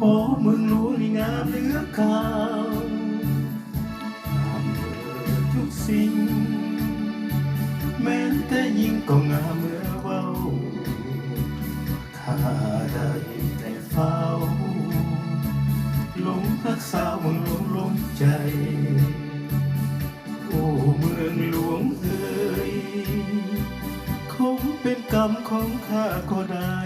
โอ้เมืองหลวงนี่งามเหลือเก่างามเมื่อทุกสิ่งแม้แต่ยิ่งก็งามเมื่อเว้าถ้าได้แต่เฝ้าหลงรักสาวเมืองหลวงหลงใจโอ้เมืองหลวงเอ๋ยคงเป็นกรรมของข้าก็ได้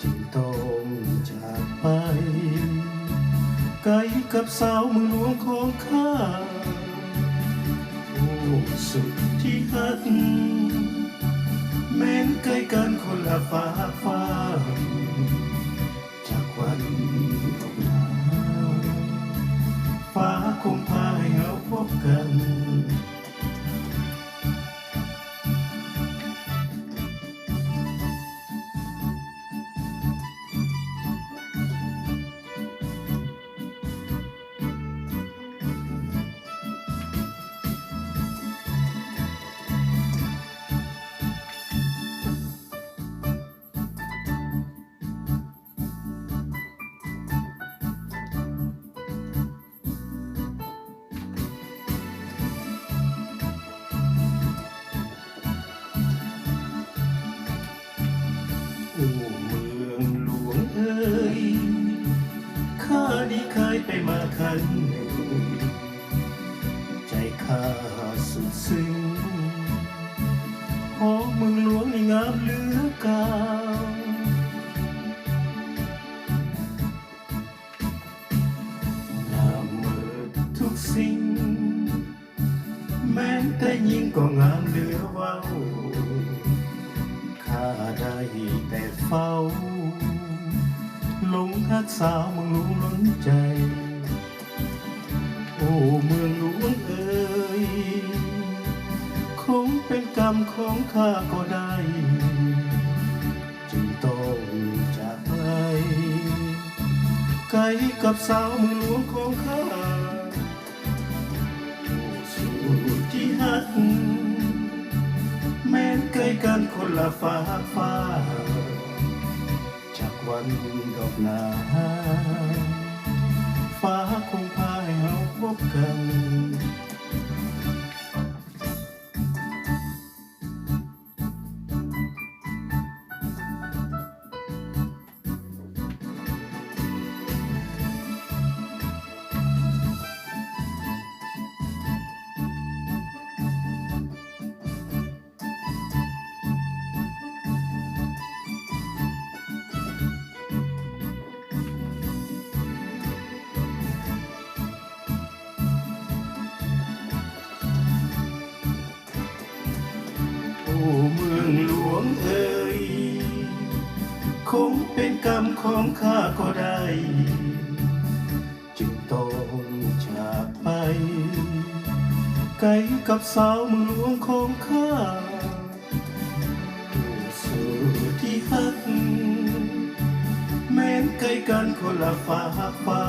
จึงต้องจากไปไกลกับสาวเมืองหลวงของข้าโอ้สุดที่ฮักแม้นไกลกันคนละฟ้าจากวันตกหนาวฟ้าคงพาให้เราพบกันโอ้เมืองหลวงเอ๋ยข้านี้เคยไปมาครั้งหนึ่งใจข้าสุดซึ้งเพราะเมืองหลวงนี่งามเหลือเก่างามเมื่อทุกสิ่งแม้แต่ยิ่งก็งามเหลือเว้าข้าได้แต่เฝ้าหลงรักสาวเมืองหลวงล้นใจโอ้เมืองหลวงเอ๋ยคงเป็นกรรมของข้าก็ได้จึงต้องจากไปไกลกับสาวเมืองหลวงของข้าโอ้สู่ที่ฮักแม้นไกลกันคนละฟ้าจากวันดอกหนาฟ้าคงพาให้เราพบกันโอ้เมืองหลวงเอ๋ยคงเป็นกรรมของข้าก็ได้จึงต้องจากไปไกลกับสาวเมืองหลวงของข้าโอ้สู่ที่ฮักแม้นไกลกันคนละฟ้า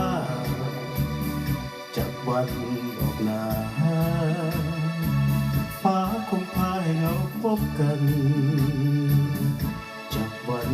จากวันดอกหนาฟ้าคงพาให้เราพบกันจากวัน